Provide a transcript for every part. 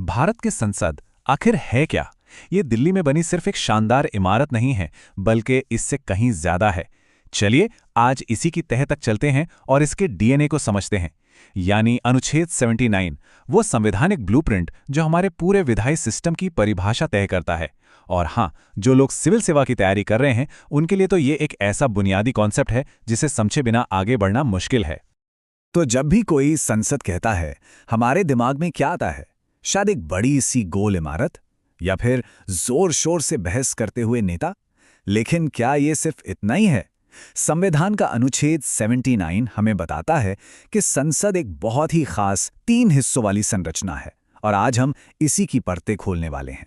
भारत की संसद आखिर है क्या? ये दिल्ली में बनी सिर्फ एक शानदार इमारत नहीं है, बल्कि इससे कहीं ज्यादा है। चलिए आज इसी की तह तक चलते हैं और इसके डीएनए को समझते हैं। यानी अनुच्छेद 79, वो संवैधानिक ब्लूप्रिंट जो हमारे पूरे विधायी सिस्टम की परिभाषा तय करता है। और हाँ, जो लोग सिविल सेवा की तैयारी कर रहे हैं उनके लिए तो ये एक ऐसा बुनियादी कॉन्सेप्ट है जिसे समझे बिना आगे बढ़ना मुश्किल है। तो जब भी कोई संसद कहता है, हमारे दिमाग में क्या आता है? शायद एक बड़ी सी गोल इमारत, या फिर जोर शोर से बहस करते हुए नेता। लेकिन क्या ये सिर्फ इतना ही है? संविधान का अनुच्छेद 79 हमें बताता है कि संसद एक बहुत ही खास 3 हिस्सों वाली संरचना है, और आज हम इसी की परतें खोलने वाले हैं।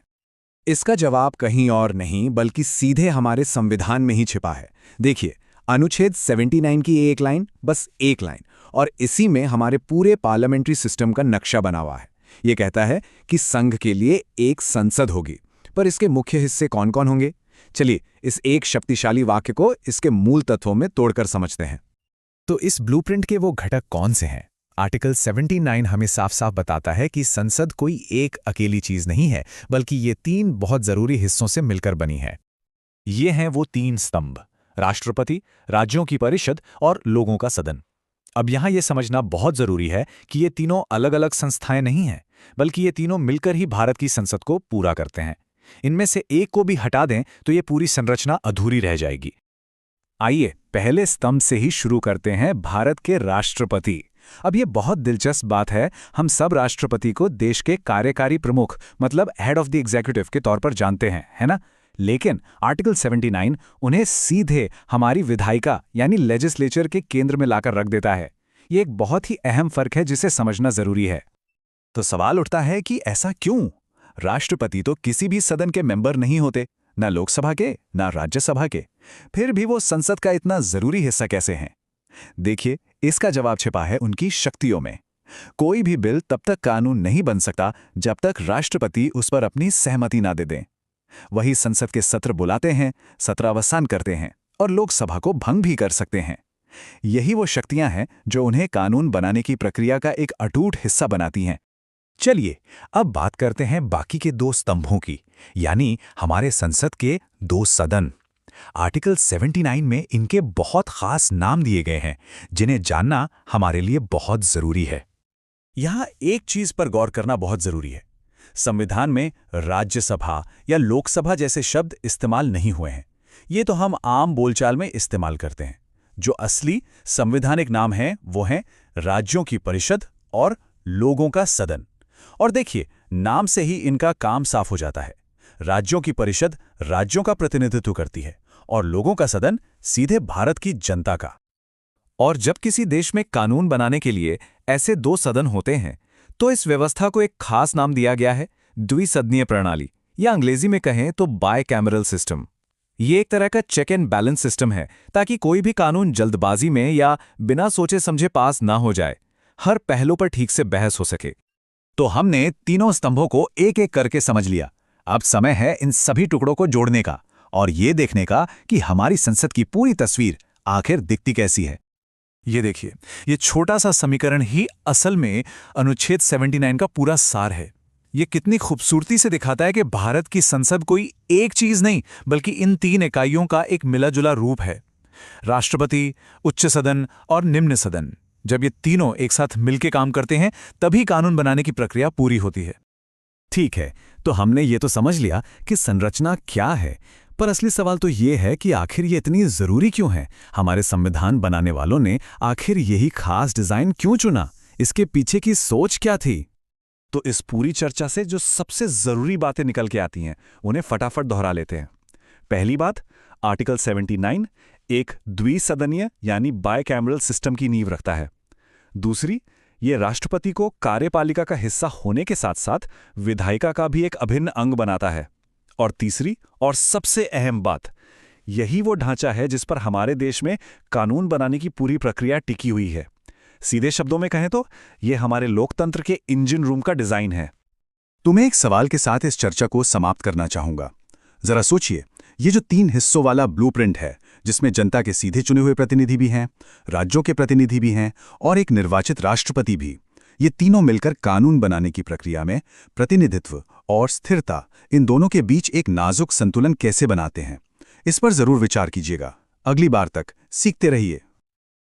इसका जवाब कहीं और नहीं बल्कि सीधे हमारे संविधान में ही छिपा है। देखिए, अनुच्छेद 79 की एक लाइन, बस एक लाइन, और इसी में हमारे पूरे पार्लियामेंट्री सिस्टम का नक्शा बना हुआ है। ये कहता है कि संघ के लिए एक संसद होगी, पर इसके मुख्य हिस्से कौन कौन होंगे? चलिए इस एक शक्तिशाली वाक्य को इसके मूल तत्वों में तोड़कर समझते हैं। तो इस ब्लूप्रिंट के वो घटक कौन से हैं? आर्टिकल 79 हमें साफ साफ बताता है कि संसद कोई एक अकेली चीज नहीं है, बल्कि ये 3 बहुत जरूरी हिस्सों से मिलकर बनी है। ये हैं वो 3 स्तंभ: राष्ट्रपति, राज्यों की परिषद और लोगों का सदन। अब यहाँ ये समझना बहुत जरूरी है कि ये तीनों अलग अलग संस्थाएं नहीं हैं, बल्कि ये तीनों मिलकर ही भारत की संसद को पूरा करते हैं। इनमें से एक को भी हटा दें तो ये पूरी संरचना अधूरी रह जाएगी। आइए पहले स्तंभ से ही शुरू करते हैं, भारत के राष्ट्रपति। अब ये बहुत दिलचस्प बात है। हम सब राष्ट्रपति को देश के कार्यकारी प्रमुख, मतलब हेड ऑफ द एग्जीक्यूटिव के तौर पर जानते हैं, है ना? लेकिन आर्टिकल 79 उन्हें सीधे हमारी विधायिका यानी लेजिस्लेचर के केंद्र में लाकर रख देता है। ये एक बहुत ही अहम फर्क है जिसे समझना जरूरी है। तो सवाल उठता है कि ऐसा क्यों? राष्ट्रपति तो किसी भी सदन के मेंबर नहीं होते, ना लोकसभा के ना राज्यसभा के, फिर भी वो संसद का इतना जरूरी हिस्सा कैसे हैं? देखिए, इसका जवाब छिपा है उनकी शक्तियों में। कोई भी बिल तब तक कानून नहीं बन सकता जब तक राष्ट्रपति उस पर अपनी सहमति ना दे दें। वही संसद के सत्र बुलाते हैं, सत्रावसान करते हैं और लोकसभा को भंग भी कर सकते हैं। यही वो शक्तियां हैं जो उन्हें कानून बनाने की प्रक्रिया का एक अटूट हिस्सा बनाती हैं। चलिए अब बात करते हैं बाकी के 2 स्तंभों की, यानी हमारे संसद के 2 सदन। आर्टिकल 79 में इनके बहुत खास नाम दिए गए हैं, जिन्हें जानना हमारे लिए बहुत जरूरी है। यहां एक चीज पर गौर करना बहुत जरूरी है। संविधान में राज्यसभा या लोकसभा जैसे शब्द इस्तेमाल नहीं हुए हैं। ये तो हम आम बोलचाल में इस्तेमाल करते हैं। जो असली संवैधानिक नाम है वो हैं राज्यों की परिषद और लोगों का सदन। और देखिए, नाम से ही इनका काम साफ हो जाता है। राज्यों की परिषद राज्यों का प्रतिनिधित्व करती है और लोगों का सदन सीधे भारत की जनता का। और जब किसी देश में कानून बनाने के लिए ऐसे 2 सदन होते हैं तो इस व्यवस्था को एक खास नाम दिया गया है, द्विसदनीय प्रणाली, या अंग्रेजी में कहें तो बायकैमरल सिस्टम। ये एक तरह का चेक एंड बैलेंस सिस्टम है, ताकि कोई भी कानून जल्दबाजी में या बिना सोचे समझे पास ना हो जाए। हर पहलू पर ठीक से बहस हो सके। तो हमने तीनों स्तंभों को एक एक करके समझ लिया। अब समय है इन सभी टुकड़ों को जोड़ने का और ये देखने का कि हमारी संसद की पूरी तस्वीर आखिर दिखती कैसी है। ये देखिए, ये छोटा सा समीकरण ही असल में अनुच्छेद 79 का पूरा सार है। ये कितनी खूबसूरती से दिखाता है कि भारत की संसद कोई एक चीज नहीं, बल्कि इन 3 इकाइयों का एक मिला जुला रूप है। राष्ट्रपति, उच्च सदन और निम्न सदन, जब ये तीनों एक साथ मिलकर काम करते हैं तभी कानून बनाने की प्रक्रिया पूरी होती है। ठीक है, तो हमने ये तो समझ लिया कि संरचना क्या है, पर असली सवाल तो ये है कि आखिर ये इतनी जरूरी क्यों है? हमारे संविधान बनाने वालों ने आखिर यही खास डिजाइन क्यों चुना? इसके पीछे की सोच क्या थी? तो इस पूरी चर्चा से जो सबसे जरूरी बातें निकल के आती हैं उन्हें फटाफट दोहरा लेते हैं। पहली बात, आर्टिकल 79 एक द्विसदनीय यानी बायकैमरल सिस्टम की नींव रखता है। दूसरी, ये राष्ट्रपति को कार्यपालिका का हिस्सा होने के साथ साथ विधायिका का भी एक अभिन्न अंग बनाता है। और तीसरी और सबसे अहम बात, यही वो ढांचा है जिस पर हमारे देश में कानून बनाने की पूरी प्रक्रिया टिकी हुई है। सीधे शब्दों में कहें तो ये हमारे लोकतंत्र के इंजन रूम का डिजाइन है। तुम्हें एक सवाल के साथ इस चर्चा को समाप्त करना चाहूंगा। जरा सोचिए, ये जो 3 हिस्सों वाला ब्लूप्रिंट है, जिसमें जनता के सीधे चुने हुए प्रतिनिधि भी हैं, राज्यों के प्रतिनिधि भी हैं और एक निर्वाचित राष्ट्रपति भी, ये तीनों मिलकर कानून बनाने की प्रक्रिया में प्रतिनिधित्व और स्थिरता, इन दोनों के बीच एक नाजुक संतुलन कैसे बनाते हैं, इस पर जरूर विचार कीजिएगा। अगली बार तक सीखते रहिए।